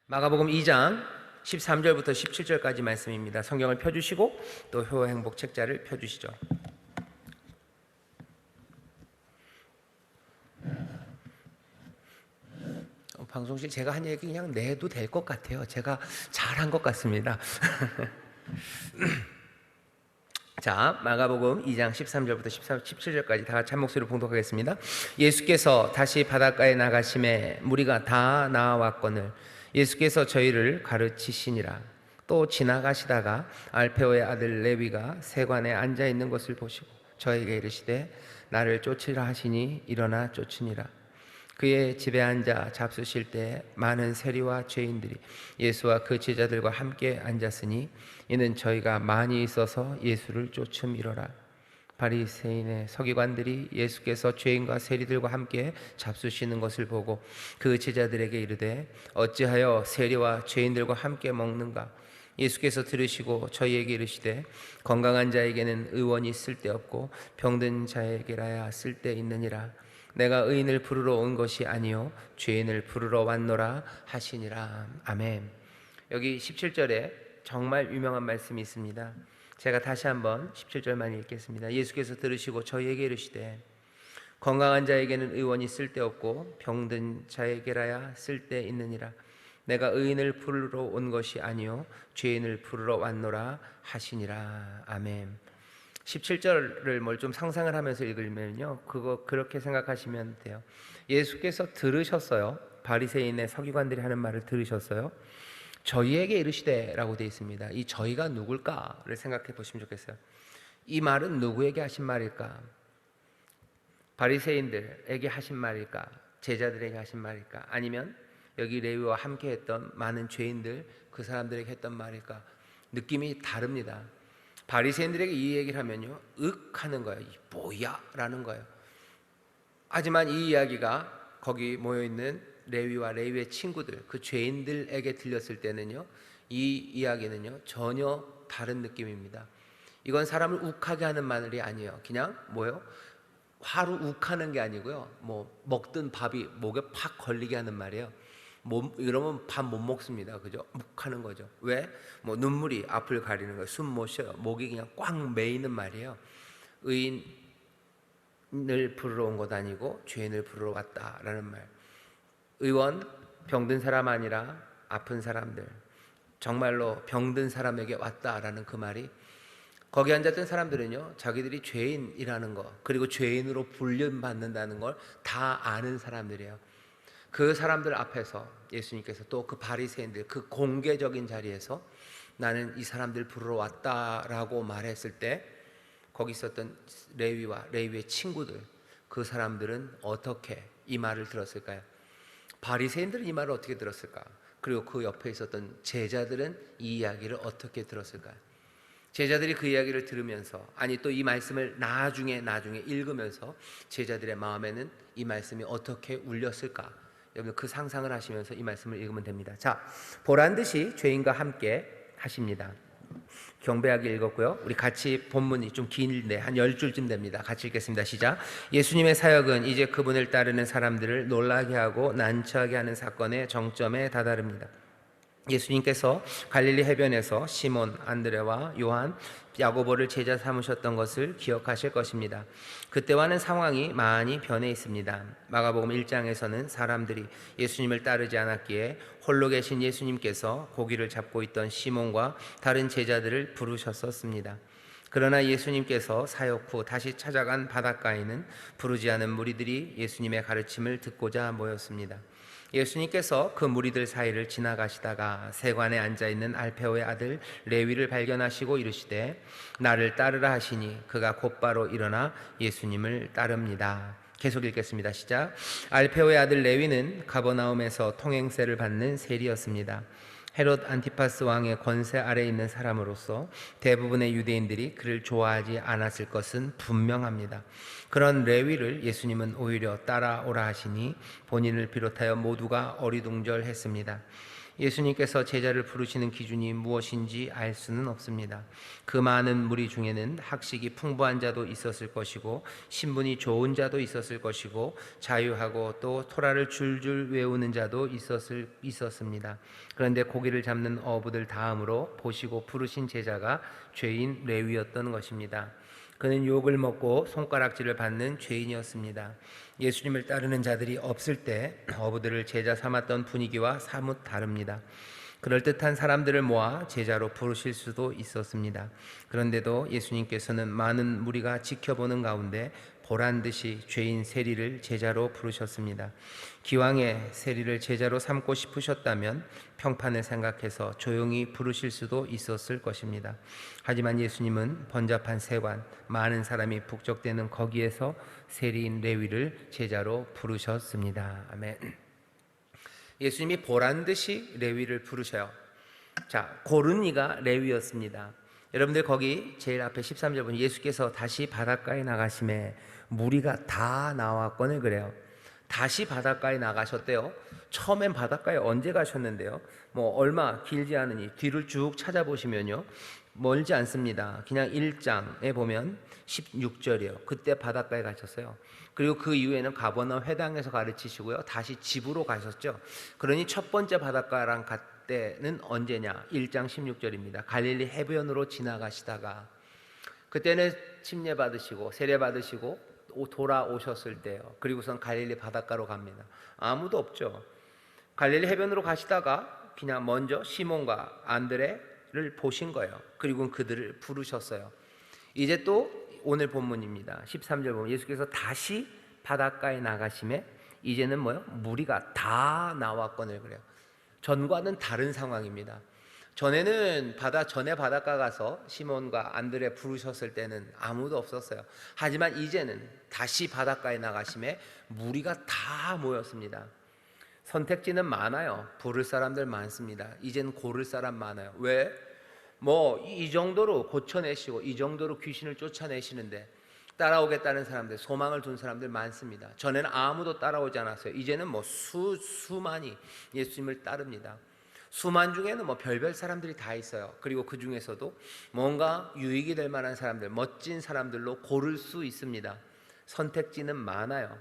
마가복음 2장 13절부터 17절까지 말씀입니다. 성경을 펴주시고 또 효행복 책자를 펴주시죠. 방송실 제가 한 얘기 그냥 내도 될 것 같아요. 제가 잘한 것 같습니다. 자, 마가복음 2장 13절부터 17절까지 다 같이 한 목소리로 봉독하겠습니다. 예수께서 다시 바닷가에 나가심에 무리가 다 나와왔거늘 예수께서 저희를 가르치시니라. 또 지나가시다가 알페오의 아들 레위가 세관에 앉아 있는 것을 보시고 저에게 이르시되 나를 쫓으라 하시니 일어나 쫓으니라. 그의 집에 앉아 잡수실 때 많은 세리와 죄인들이 예수와 그 제자들과 함께 앉았으니 이는 저희가 많이 있어서 예수를 쫓음이로라. 바리새인의 서기관들이 예수께서 죄인과 세리들과 함께 잡수시는 것을 보고 그 제자들에게 이르되 어찌하여 세리와 죄인들과 함께 먹는가? 예수께서 들으시고 저희에게 이르시되 건강한 자에게는 의원이 쓸데없고 병든 자에게라야 쓸데있느니라. 내가 의인을 부르러 온 것이 아니요 죄인을 부르러 왔노라 하시니라. 아멘. 여기 17절에 정말 유명한 말씀이 있습니다. 제가 다시 한번 17절만 읽겠습니다. 예수께서 들으시고 저희에게 이르시되 건강한 자에게는 의원이 쓸데없고 병든 자에게라야 쓸데있느니라. 내가 의인을 부르러 온 것이 아니요 죄인을 부르러 왔노라 하시니라. 아멘. 17절을 뭘 좀 상상을 하면서 읽으면요, 그렇게 생각하시면 돼요. 예수께서 들으셨어요. 바리새인의 서기관들이 하는 말을 들으셨어요. 저희에게 이르시되라고 되어 있습니다. 이 저희가 누굴까를 생각해 보시면 좋겠어요. 이 말은 누구에게 하신 말일까? 바리새인들에게 하신 말일까? 제자들에게 하신 말일까? 아니면 여기 레위와 함께 했던 많은 죄인들, 그 사람들에게 했던 말일까? 느낌이 다릅니다. 바리새인들에게 이 얘기를 하면요, 하는 거예요. 이 뭐야? 라는 거예요. 하지만 이 이야기가 거기 모여있는 레위와 레위의 친구들, 그 죄인들에게 들렸을 때는요, 이 이야기는요 전혀 다른 느낌입니다. 이건 사람을 욱하게 하는 말이 아니에요. 그냥 뭐예요? 화로 욱하는 게 아니고요, 뭐 먹던 밥이 목에 팍 걸리게 하는 말이에요. 이러면 밥 못 먹습니다. 그죠? 묵하는 거죠. 왜? 뭐 눈물이 앞을 가리는 거예요. 숨 못 쉬어요. 목이 그냥 꽉 메이는 말이에요. 의인을 부르러 온 것 아니고 죄인을 부르러 왔다라는 말. 의원, 병든 사람 아니라 아픈 사람들, 정말로 병든 사람에게 왔다라는 그 말이, 거기 앉았던 사람들은요 자기들이 죄인이라는 거, 그리고 죄인으로 불륜받는다는 걸 다 아는 사람들이에요. 그 사람들 앞에서 예수님께서 또 그 바리새인들, 그 공개적인 자리에서 나는 이 사람들 부르러 왔다라고 말했을 때 거기 있었던 레위와 레위의 친구들, 그 사람들은 어떻게 이 말을 들었을까요? 바리새인들은 이 말을 어떻게 들었을까? 그리고 그 옆에 있었던 제자들은 이 이야기를 어떻게 들었을까요? 제자들이 그 이야기를 들으면서, 아니 또 이 말씀을 나중에 읽으면서 제자들의 마음에는 이 말씀이 어떻게 울렸을까? 여러분 그 상상을 하시면서 이 말씀을 읽으면 됩니다. 자, 보란듯이 죄인과 함께 하십니다. 경배하게 읽었고요. 우리 같이 본문이 좀 긴데 한 10줄쯤 됩니다. 같이 읽겠습니다. 시작. 예수님의 사역은 이제 그분을 따르는 사람들을 놀라게 하고 난처하게 하는 사건의 정점에 다다릅니다. 예수님께서 갈릴리 해변에서 시몬, 안드레와 요한, 야고보를 제자 삼으셨던 것을 기억하실 것입니다. 그때와는 상황이 많이 변해 있습니다. 마가복음 1장에서는 사람들이 예수님을 따르지 않았기에 홀로 계신 예수님께서 고기를 잡고 있던 시몬과 다른 제자들을 부르셨었습니다. 그러나 예수님께서 사역 후 다시 찾아간 바닷가에는 부르지 않은 무리들이 예수님의 가르침을 듣고자 모였습니다. 예수님께서 그 무리들 사이를 지나가시다가 세관에 앉아있는 알페오의 아들 레위를 발견하시고 이르시되 나를 따르라 하시니 그가 곧바로 일어나 예수님을 따릅니다. 계속 읽겠습니다. 시작. 알페오의 아들 레위는 가버나움에서 통행세를 받는 세리였습니다. 헤롯 안티파스 왕의 권세 아래에 있는 사람으로서 대부분의 유대인들이 그를 좋아하지 않았을 것은 분명합니다. 그런 레위를 예수님은 오히려 따라오라 하시니 본인을 비롯하여 모두가 어리둥절했습니다. 예수님께서 제자를 부르시는 기준이 무엇인지 알 수는 없습니다. 그 많은 무리 중에는 학식이 풍부한 자도 있었을 것이고 신분이 좋은 자도 있었을 것이고 자유하고 또 토라를 줄줄 외우는 자도 있었습니다. 그런데 고기를 잡는 어부들 다음으로 보시고 부르신 제자가 죄인 레위였던 것입니다. 그는 욕을 먹고 손가락질을 받는 죄인이었습니다. 예수님을 따르는 자들이 없을 때 어부들을 제자 삼았던 분위기와 사뭇 다릅니다. 그럴듯한 사람들을 모아 제자로 부르실 수도 있었습니다. 그런데도 예수님께서는 많은 무리가 지켜보는 가운데 보란듯이 죄인 세리를 제자로 부르셨습니다. 기왕에 세리를 제자로 삼고 싶으셨다면 평판을 생각해서 조용히 부르실 수도 있었을 것입니다. 하지만 예수님은 번잡한 세관, 많은 사람이 북적대는 거기에서 세리인 레위를 제자로 부르셨습니다. 아멘. 예수님이 보란듯이 레위를 부르셔요. 자, 고른 이가 레위였습니다. 여러분들 거기 제일 앞에 13절 보면 예수께서 다시 바닷가에 나가심에 무리가 다 나왔거늘 그래요. 다시 바닷가에 나가셨대요. 처음엔 바닷가에 언제 가셨는데요? 뭐 얼마 길지 않으니 뒤를 쭉 찾아보시면요, 멀지 않습니다. 그냥 1장에 보면 16절이에요. 그때 바닷가에 가셨어요. 그리고 그 이후에는 가버나움 회당에서 가르치시고요, 다시 집으로 가셨죠. 그러니 첫 번째 바닷가랑 때는 언제냐? 1장 16절입니다. 갈릴리 해변으로 지나가시다가 그때는 침례 받으시고 세례 받으시고 돌아오셨을 때요. 그리고선 갈릴리 바닷가로 갑니다. 아무도 없죠. 갈릴리 해변으로 가시다가 그냥 먼저 시몬과 안드레를 보신 거예요. 그리고 그들을 부르셨어요. 이제 또 오늘 본문입니다. 13절 보면 예수께서 다시 바닷가에 나가심에 이제는 뭐요? 무리가 다 나왔거늘 그래요. 전과는 다른 상황입니다. 전에 바닷가 가서 시몬과 안드레 부르셨을 때는 아무도 없었어요. 하지만 이제는 다시 바닷가에 나가심에 무리가 다 모였습니다. 선택지는 많아요. 부를 사람들 많습니다. 이젠 고를 사람 많아요. 왜? 뭐 이 정도로 고쳐내시고 이 정도로 귀신을 쫓아내시는데 따라오겠다는 사람들, 소망을 둔 사람들 많습니다. 전에는 아무도 따라오지 않았어요. 이제는 뭐 수만이 예수님을 따릅니다. 수만 중에는 뭐 별별 사람들이 다 있어요. 그리고 그 중에서도 뭔가 유익이 될 만한 사람들, 멋진 사람들로 고를 수 있습니다. 선택지는 많아요.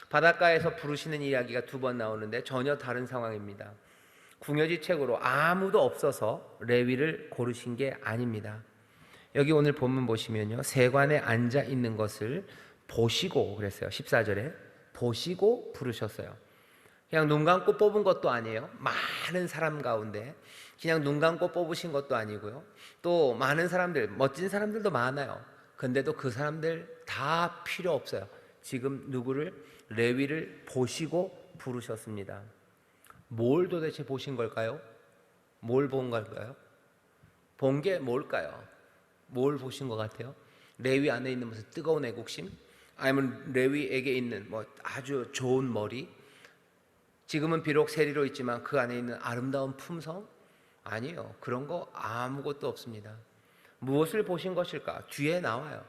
바닷가에서 부르시는 이야기가 2번 나오는데 전혀 다른 상황입니다. 궁여지책으로 아무도 없어서 레위를 고르신 게 아닙니다. 여기 오늘 본문 보시면요, 세관에 앉아 있는 것을 보시고 그랬어요. 14절에 보시고 부르셨어요. 그냥 눈 감고 뽑은 것도 아니에요. 많은 사람 가운데 그냥 눈 감고 뽑으신 것도 아니고요, 또 많은 사람들, 멋진 사람들도 많아요. 근데도 그 사람들 다 필요 없어요. 지금 누구를? 레위를 보시고 부르셨습니다. 뭘 도대체 보신 걸까요? 뭘 본 걸까요? 본 게 뭘까요? 뭘 보신 것 같아요? 레위 안에 있는 무슨 뜨거운 애국심? 아니면 레위에게 있는 뭐 아주 좋은 머리? 지금은 비록 세리로 있지만 그 안에 있는 아름다운 품성? 아니에요. 그런 거 아무것도 없습니다. 무엇을 보신 것일까? 뒤에 나와요.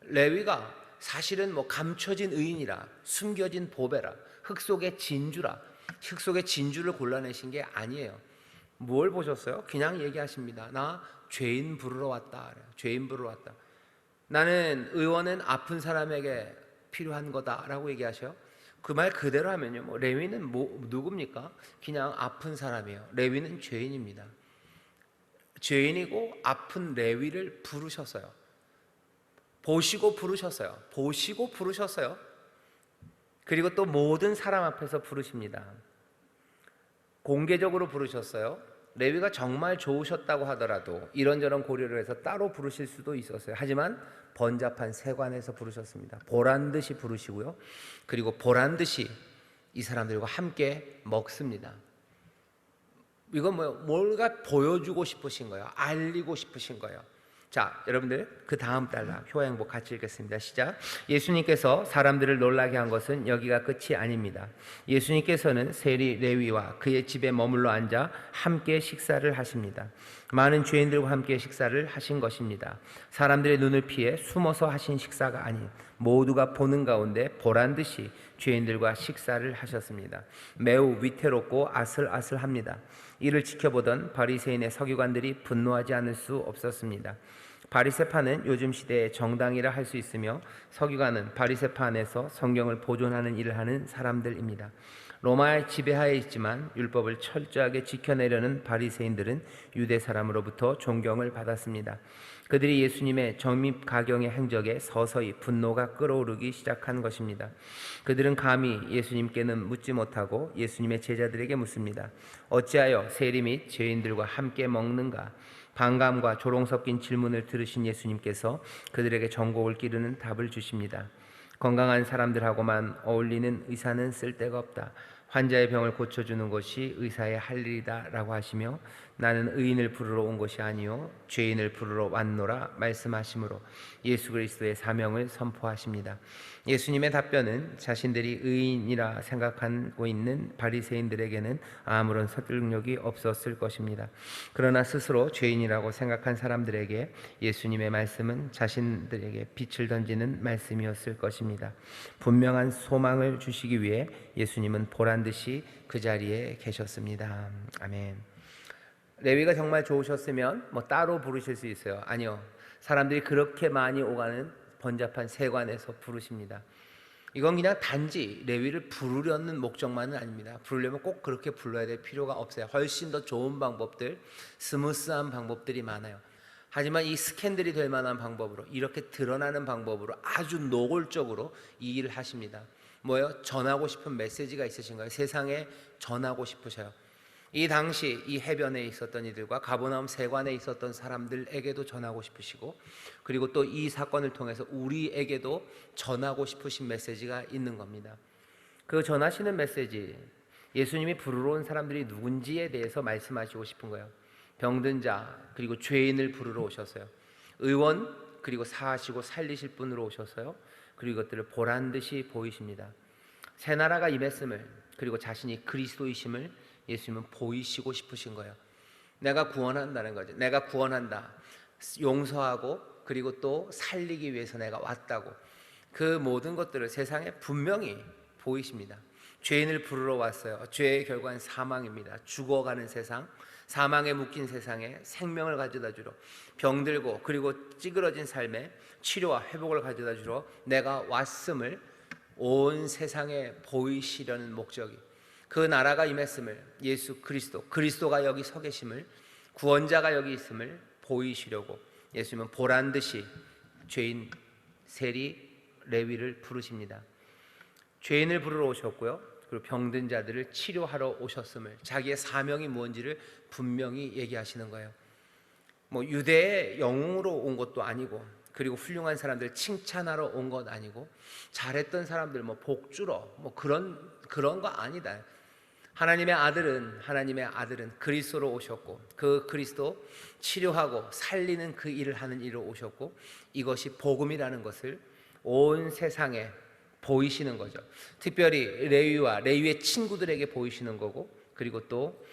레위가 사실은 뭐 감춰진 의인이라, 숨겨진 보배라, 흙 속의 진주라, 흙 속의 진주를 골라내신 게 아니에요. 뭘 보셨어요? 그냥 얘기하십니다. 나 죄인 부르러 왔다. 죄인 부르러 왔다. 나는 의원은 아픈 사람에게 필요한 거다라고 얘기하셔요. 그 말 그대로 하면요, 뭐 레위는 누굽니까? 그냥 아픈 사람이에요. 레위는 죄인입니다. 죄인이고 아픈 레위를 부르셨어요. 보시고 부르셨어요. 보시고 부르셨어요. 그리고 또 모든 사람 앞에서 부르십니다. 공개적으로 부르셨어요. 레위가 정말 좋으셨다고 하더라도 이런저런 고려를 해서 따로 부르실 수도 있었어요. 하지만 번잡한 세관에서 부르셨습니다. 보란듯이 부르시고요, 그리고 보란듯이 이 사람들과 함께 먹습니다. 이건 뭔가 보여주고 싶으신 거예요. 알리고 싶으신 거예요. 자, 여러분들 그 다음 단락 효행복 같이 읽겠습니다. 시작. 예수님께서 사람들을 놀라게 한 것은 여기가 끝이 아닙니다. 예수님께서는 세리 레위와 그의 집에 머물러 앉아 함께 식사를 하십니다. 많은 죄인들과 함께 식사를 하신 것입니다. 사람들의 눈을 피해 숨어서 하신 식사가 아닌 모두가 보는 가운데 보란 듯이 죄인들과 식사를 하셨습니다. 매우 위태롭고 아슬아슬합니다. 이를 지켜보던 바리새인의 서기관들이 분노하지 않을 수 없었습니다. 바리새파는 요즘 시대의 정당이라 할 수 있으며 서기관은 바리새파 안에서 성경을 보존하는 일을 하는 사람들입니다. 로마의 지배하에 있지만 율법을 철저하게 지켜내려는 바리새인들은 유대 사람으로부터 존경을 받았습니다. 그들이 예수님의 정립가경의 행적에 서서히 분노가 끓어오르기 시작한 것입니다. 그들은 감히 예수님께는 묻지 못하고 예수님의 제자들에게 묻습니다. 어찌하여 세리 및 죄인들과 함께 먹는가? 반감과 조롱 섞인 질문을 들으신 예수님께서 그들에게 전곡을 기르는 답을 주십니다. 건강한 사람들하고만 어울리는 의사는 쓸데가 없다. 환자의 병을 고쳐주는 것이 의사의 할 일이다 라고 하시며 나는 의인을 부르러 온 것이 아니요 죄인을 부르러 왔노라 말씀하시므로 예수 그리스도의 사명을 선포하십니다. 예수님의 답변은 자신들이 의인이라 생각하고 있는 바리새인들에게는 아무런 설득력이 없었을 것입니다. 그러나 스스로 죄인이라고 생각한 사람들에게 예수님의 말씀은 자신들에게 빛을 던지는 말씀이었을 것입니다. 분명한 소망을 주시기 위해 예수님은 보란 듯이 그 자리에 계셨습니다. 아멘. 레위가 정말 좋으셨으면 따로 부르실 수 있어요. 아니요. 사람들이 그렇게 많이 오가는 번잡한 세관에서 부르십니다. 이건 그냥 단지 레위를 부르려는 목적만은 아닙니다. 부르려면 꼭 그렇게 불러야 될 필요가 없어요. 훨씬 더 좋은 방법들, 스무스한 방법들이 많아요. 하지만 이 스캔들이 될 만한 방법으로, 이렇게 드러나는 방법으로 아주 노골적으로 이 일을 하십니다. 뭐예요? 전하고 싶은 메시지가 있으신가요? 세상에 전하고 싶으셔요. 이 당시 이 해변에 있었던 이들과 가버나움 세관에 있었던 사람들에게도 전하고 싶으시고, 그리고 또 이 사건을 통해서 우리에게도 전하고 싶으신 메시지가 있는 겁니다. 그 전하시는 메시지, 예수님이 부르러 온 사람들이 누군지에 대해서 말씀하시고 싶은 거예요. 병든 자, 그리고 죄인을 부르러 오셨어요. 의원, 그리고 사하시고 살리실 분으로 오셨어요. 그리고 이것들을 보란 듯이 보이십니다. 새 나라가 임했음을, 그리고 자신이 그리스도이심을 예수님은 보이시고 싶으신 거예요. 내가 구원한다는 거죠. 내가 구원한다, 용서하고 그리고 또 살리기 위해서 내가 왔다고, 그 모든 것들을 세상에 분명히 보이십니다. 죄인을 부르러 왔어요. 죄의 결과는 사망입니다. 죽어가는 세상, 사망에 묶인 세상에 생명을 가져다 주러, 병들고 그리고 찌그러진 삶에 치료와 회복을 가져다 주러 내가 왔음을 온 세상에 보이시려는 목적이, 그 나라가 임했음을, 예수 그리스도가 여기 서 계심을, 구원자가 여기 있음을 보이시려고 예수님은 보란 듯이 죄인 세리 레위를 부르십니다. 죄인을 부르러 오셨고요, 그리고 병든 자들을 치료하러 오셨음을, 자기의 사명이 무엇인지를 분명히 얘기하시는 거예요. 유대의 영웅으로 온 것도 아니고, 그리고 훌륭한 사람들 칭찬하러 온 것 아니고, 잘했던 사람들 복주러 그런 거 아니다. 하나님의 아들은 그리스도로 오셨고, 그 그리스도 치료하고 살리는 그 일을 하는 일로 오셨고, 이것이 복음이라는 것을 온 세상에 보이시는 거죠. 특별히 레위의 친구들에게 보이시는 거고, 그리고 또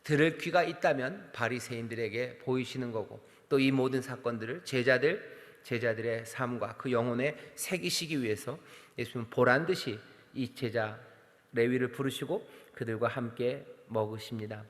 들을 귀가 있다면 바리새인들에게 보이시는 거고, 또 이 모든 사건들을 제자들의 삶과 그 영혼에 새기시기 위해서 예수님은 보란 듯이 이 제자 레위를 부르시고 그들과 함께 먹으십니다.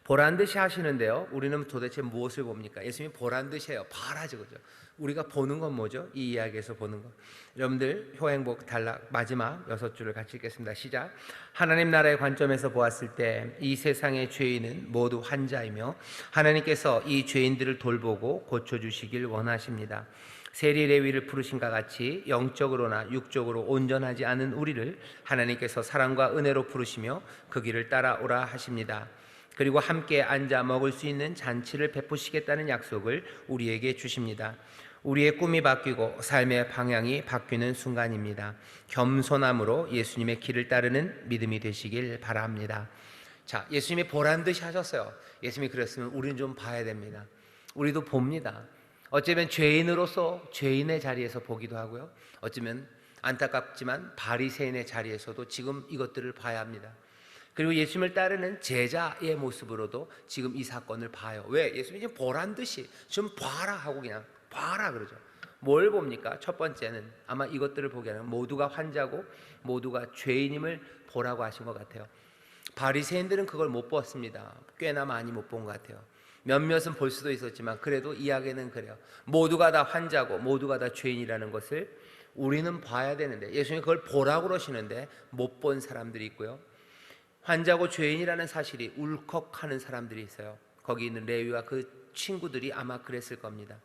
보란 듯이 하시는데요, 우리는 도대체 무엇을 봅니까? 예수님이 보란 듯이 해요. 봐라죠, 그죠? 우리가 보는 건 뭐죠? 이 이야기에서 보는 것. 여러분들 효행복 단락 마지막 6줄을 같이 읽겠습니다. 시작. 하나님 나라의 관점에서 보았을 때 이 세상의 죄인은 모두 환자이며 하나님께서 이 죄인들을 돌보고 고쳐주시길 원하십니다. 세리 레위를 부르신과 같이 영적으로나 육적으로 온전하지 않은 우리를 하나님께서 사랑과 은혜로 부르시며 그 길을 따라오라 하십니다. 그리고 함께 앉아 먹을 수 있는 잔치를 베푸시겠다는 약속을 우리에게 주십니다. 우리의 꿈이 바뀌고 삶의 방향이 바뀌는 순간입니다. 겸손함으로 예수님의 길을 따르는 믿음이 되시길 바랍니다. 자, 예수님이 보란 듯이 하셨어요. 예수님이 그랬으면 우리는 좀 봐야 됩니다. 우리도 봅니다. 어쩌면 죄인으로서 죄인의 자리에서 보기도 하고요, 어쩌면 안타깝지만 바리새인의 자리에서도 지금 이것들을 봐야 합니다. 그리고 예수님을 따르는 제자의 모습으로도 지금 이 사건을 봐요. 왜? 예수님이 지금 보란 듯이 좀 봐라 하고 그냥 봐라 그러죠. 뭘 봅니까? 첫 번째는 아마 이것들을 보게 하는 모두가 환자고 모두가 죄인임을 보라고 하신 것 같아요. 바리새인들은 그걸 못 봤습니다. 꽤나 많이 못 본 것 같아요. 몇몇은 볼 수도 있었지만 그래도 이야기는 그래요. 모두가 다 환자고 모두가 다 죄인이라는 것을 우리는 봐야 되는데 예수님이 그걸 보라고 그러시는데 못 본 사람들이 있고요. 환자고 죄인이라는 사실이 울컥하는 사람들이 있어요. 거기 있는 레위와 그 친구들이 아마 그랬을 겁니다.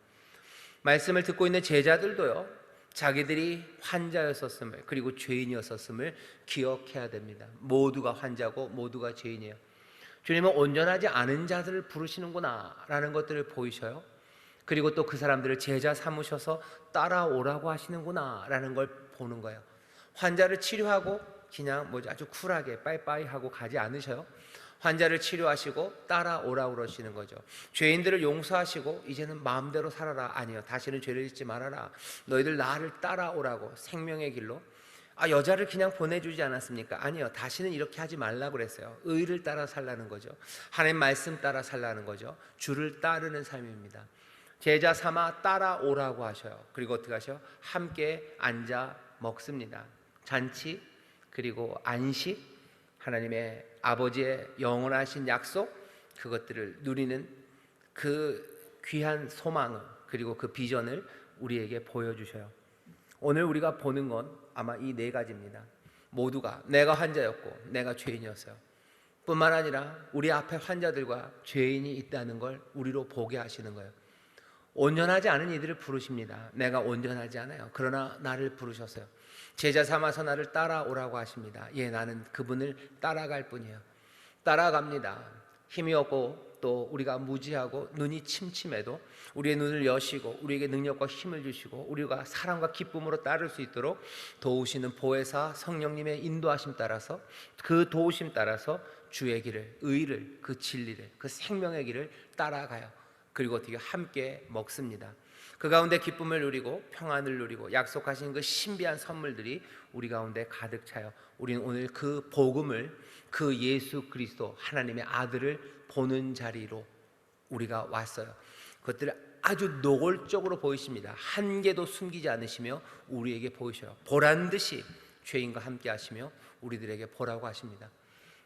말씀을 듣고 있는 제자들도요, 자기들이 환자였었음을 그리고 죄인이었었음을 기억해야 됩니다. 모두가 환자고 모두가 죄인이에요. 주님은 온전하지 않은 자들을 부르시는구나 라는 것들을 보이셔요. 그리고 또 그 사람들을 제자 삼으셔서 따라오라고 하시는구나 라는 걸 보는 거예요. 환자를 치료하고 그냥 아주 쿨하게 빠이빠이 하고 가지 않으셔요. 환자를 치료하시고 따라오라고 그러시는 거죠. 죄인들을 용서하시고 이제는 마음대로 살아라. 아니요, 다시는 죄를 짓지 말아라. 너희들 나를 따라오라고 생명의 길로. 여자를 그냥 보내주지 않았습니까? 아니요, 다시는 이렇게 하지 말라고 그랬어요. 의를 따라 살라는 거죠. 하나님 말씀 따라 살라는 거죠. 주를 따르는 삶입니다. 제자 삼아 따라오라고 하셔요. 그리고 어떻게 하셔요? 함께 앉아 먹습니다. 잔치 그리고 안식, 하나님의 아버지의 영원하신 약속, 그것들을 누리는 그 귀한 소망 그리고 그 비전을 우리에게 보여주셔요. 오늘 우리가 보는 건 아마 이 네 가지입니다. 모두가 내가 환자였고 내가 죄인이었어요. 뿐만 아니라 우리 앞에 환자들과 죄인이 있다는 걸 우리로 보게 하시는 거예요. 온전하지 않은 이들을 부르십니다. 내가 온전하지 않아요. 그러나 나를 부르셨어요. 제자 삼아서 나를 따라오라고 하십니다. 예, 나는 그분을 따라갈 뿐이에요. 따라갑니다. 힘이 없고 또 우리가 무지하고 눈이 침침해도 우리의 눈을 여시고 우리에게 능력과 힘을 주시고 우리가 사랑과 기쁨으로 따를 수 있도록 도우시는 보혜사 성령님의 인도하심 따라서, 그 도우심 따라서 주의 길을, 의를, 그 진리를, 그 생명의 길을 따라가요. 그리고 어떻게 함께 먹습니다. 그 가운데 기쁨을 누리고 평안을 누리고 약속하신 그 신비한 선물들이 우리 가운데 가득 차요. 우리는 오늘 그 복음을, 그 예수 그리스도 하나님의 아들을 보는 자리로 우리가 왔어요. 그것들을 아주 노골적으로 보이십니다. 한 개도 숨기지 않으시며 우리에게 보이셔요. 보란 듯이 죄인과 함께 하시며 우리들에게 보라고 하십니다.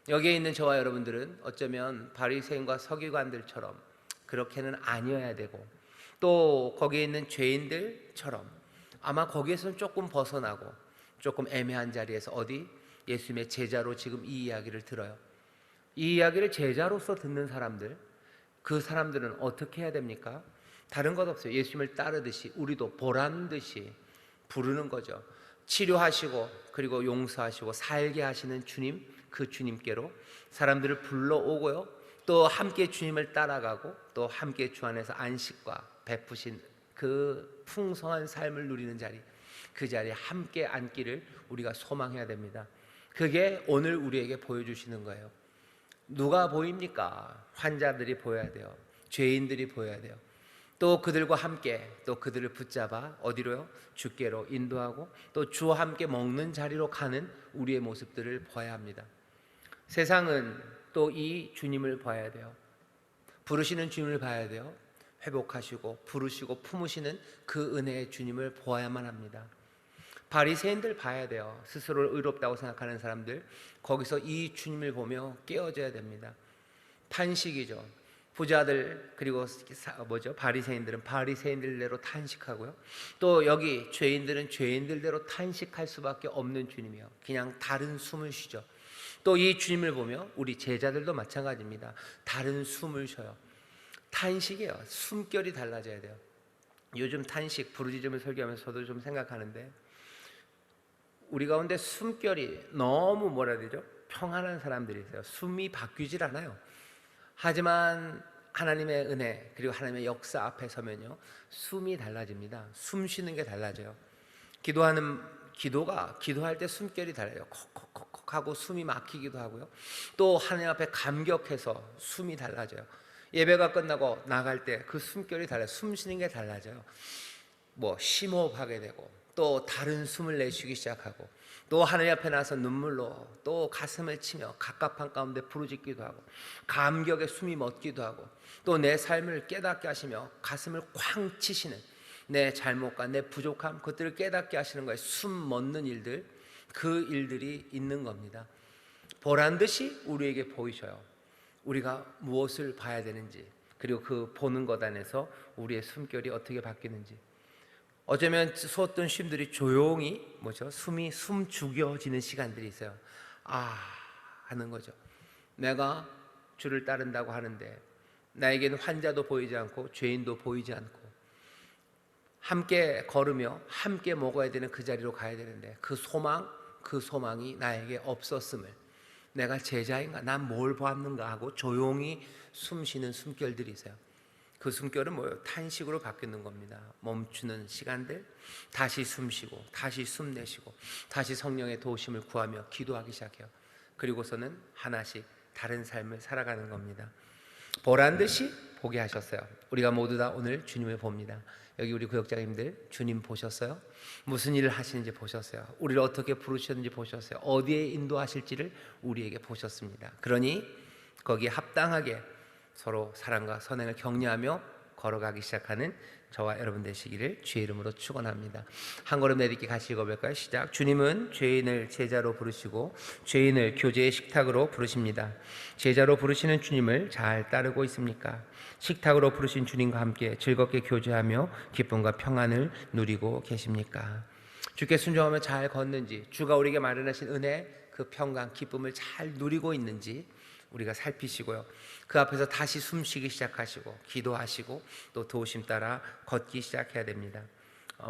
여기에 있는 저와 여러분들은 어쩌면 바리새인과 서기관들처럼 그렇게는 아니어야 되고, 또 거기에 있는 죄인들처럼 아마 거기에서는 조금 벗어나고 조금 애매한 자리에서 어디 예수님의 제자로 지금 이 이야기를 들어요. 이 이야기를 제자로서 듣는 사람들, 그 사람들은 어떻게 해야 됩니까? 다른 것 없어요. 예수님을 따르듯이 우리도 보란 듯이 부르는 거죠. 치료하시고 그리고 용서하시고 살게 하시는 주님, 그 주님께로 사람들을 불러오고요, 또 함께 주님을 따라가고 또 함께 주 안에서 안식과 베푸신 그 풍성한 삶을 누리는 자리, 그 자리에 함께 앉기를 우리가 소망해야 됩니다. 그게 오늘 우리에게 보여주시는 거예요. 누가 보입니까? 환자들이 보여야 돼요. 죄인들이 보여야 돼요. 또 그들과 함께 또 그들을 붙잡아 어디로요? 주께로 인도하고 또 주와 함께 먹는 자리로 가는 우리의 모습들을 봐야 합니다. 세상은 또 이 주님을 봐야 돼요. 부르시는 주님을 봐야 돼요. 회복하시고 부르시고 품으시는 그 은혜의 주님을 보아야만 합니다. 바리새인들 봐야 돼요. 스스로를 의롭다고 생각하는 사람들, 거기서 이 주님을 보며 깨어져야 됩니다. 탄식이죠. 부자들 그리고 바리새인들은 바리새인들대로 탄식하고요, 또 여기 죄인들은 죄인들대로 탄식할 수밖에 없는 주님이요. 그냥 다른 숨을 쉬죠. 또 이 주님을 보며 우리 제자들도 마찬가지입니다. 다른 숨을 쉬어요. 탄식이에요. 숨결이 달라져야 돼요. 요즘 탄식, 부르짖음을 설교하면서 저도 좀 생각하는데, 우리 가운데 숨결이 너무 뭐라 해야 되죠? 평안한 사람들이 있어요. 숨이 바뀌질 않아요. 하지만 하나님의 은혜 그리고 하나님의 역사 앞에 서면요, 숨이 달라집니다. 숨 쉬는 게 달라져요. 기도할 때 숨결이 달라요. 콕콕콕콕 하고 숨이 막히기도 하고요, 또 하나님 앞에 감격해서 숨이 달라져요. 예배가 끝나고 나갈 때 그 숨결이 달라요. 숨 쉬는 게 달라져요. 심호흡하게 되고 또 다른 숨을 내쉬기 시작하고 또 하나님 앞에 나서 눈물로 또 가슴을 치며 갑갑한 가운데 부르짖기도 하고 감격에 숨이 멎기도 하고 또 내 삶을 깨닫게 하시며 가슴을 쾅 치시는 내 잘못과 내 부족함, 그것들을 깨닫게 하시는 거예요. 숨 멎는 일들, 그 일들이 있는 겁니다. 보란 듯이 우리에게 보이셔요. 우리가 무엇을 봐야 되는지, 그리고 그 보는 것 안에서 우리의 숨결이 어떻게 바뀌는지. 어쩌면 쏟던 쉼들이 조용히 숨 죽여지는 시간들이 있어요. 하는 거죠. 내가 주를 따른다고 하는데 나에게는 환자도 보이지 않고 죄인도 보이지 않고, 함께 걸으며 함께 먹어야 되는 그 자리로 가야 되는데 그 소망이 나에게 없었음을, 내가 제자인가, 난 뭘 보았는가 하고 조용히 숨쉬는 숨결들이 있어요. 그 숨결은 뭐예요? 탄식으로 바뀌는 겁니다. 멈추는 시간들, 다시 숨쉬고 다시 숨내쉬고 다시 성령의 도우심을 구하며 기도하기 시작해요. 그리고서는 하나씩 다른 삶을 살아가는 겁니다. 보란 듯이 보게 하셨어요. 우리가 모두 다 오늘 주님을 봅니다. 여기 우리 구역장님들 주님 보셨어요? 무슨 일을 하시는지 보셨어요? 우리를 어떻게 부르셨는지 보셨어요? 어디에 인도하실지를 우리에게 보셨습니다. 그러니 거기에 합당하게 서로 사랑과 선행을 격려하며 걸어가기 시작하는 저와 여러분 되시기를 주의 이름으로 축원합니다. 한 걸음 내딛기 같이 읽어볼까요? 시작. 주님은 죄인을 제자로 부르시고 죄인을 교제의 식탁으로 부르십니다. 제자로 부르시는 주님을 잘 따르고 있습니까? 식탁으로 부르신 주님과 함께 즐겁게 교제하며 기쁨과 평안을 누리고 계십니까? 주께 순종하며 잘 걷는지, 주가 우리에게 마련하신 은혜, 그 평강, 기쁨을 잘 누리고 있는지 우리가 살피시고요. 그 앞에서 다시 숨쉬기 시작하시고 기도하시고 또 도우심 따라 걷기 시작해야 됩니다.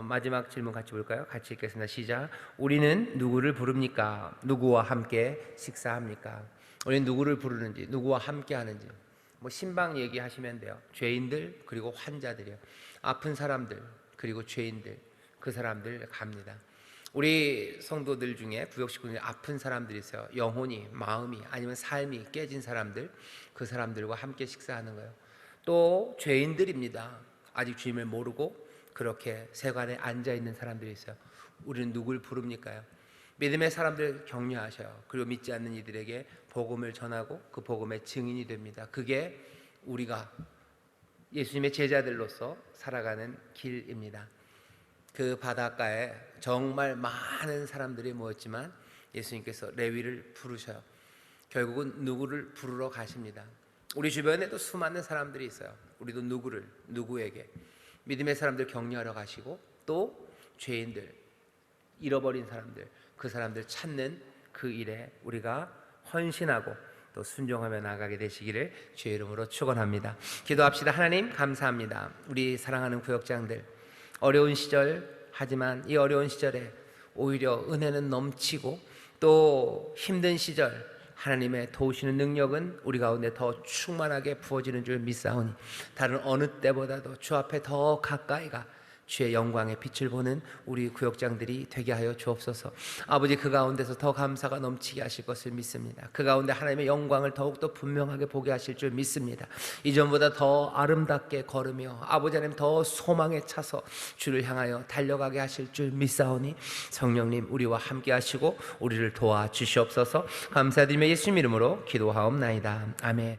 마지막 질문 같이 볼까요? 같이 읽겠습니다. 시작. 우리는 누구를 부릅니까? 누구와 함께 식사합니까? 우리는 누구를 부르는지, 누구와 함께 하는지. 신방 얘기하시면 돼요. 죄인들 그리고 환자들이요. 아픈 사람들 그리고 죄인들, 그 사람들 갑니다. 우리 성도들 중에 구역 식구들 아픈 사람들이 있어요. 영혼이, 마음이 아니면 삶이 깨진 사람들, 그 사람들과 함께 식사하는 거예요. 또 죄인들입니다. 아직 주님을 모르고 그렇게 세관에 앉아 있는 사람들이 있어요. 우리는 누굴 부릅니까요? 믿음의 사람들 격려하셔요. 그리고 믿지 않는 이들에게 복음을 전하고 그 복음의 증인이 됩니다. 그게 우리가 예수님의 제자들로서 살아가는 길입니다. 그 바닷가에 정말 많은 사람들이 모였지만 예수님께서 레위를 부르셔요. 결국은 누구를 부르러 가십니다. 우리 주변에도 수많은 사람들이 있어요. 우리도 누구에게 믿음의 사람들 격려하러 가시고, 또 죄인들, 잃어버린 사람들, 그 사람들 찾는 그 일에 우리가 헌신하고 또 순종하며 나가게 되시기를 주의 이름으로 축원합니다. 기도합시다. 하나님 감사합니다. 우리 사랑하는 구역장들, 어려운 시절, 하지만 이 어려운 시절에 오히려 은혜는 넘치고 또 힘든 시절 하나님의 도우시는 능력은 우리 가운데 더 충만하게 부어지는 줄 믿사오니 다른 어느 때보다도 주 앞에 더 가까이가 주의 영광의 빛을 보는 우리 구역장들이 되게 하여 주옵소서. 아버지, 그 가운데서 더 감사가 넘치게 하실 것을 믿습니다. 그 가운데 하나님의 영광을 더욱더 분명하게 보게 하실 줄 믿습니다. 이전보다 더 아름답게 걸으며 아버지 하나님 더 소망에 차서 주를 향하여 달려가게 하실 줄 믿사오니 성령님 우리와 함께 하시고 우리를 도와주시옵소서. 감사드리며 예수님 이름으로 기도하옵나이다. 아멘.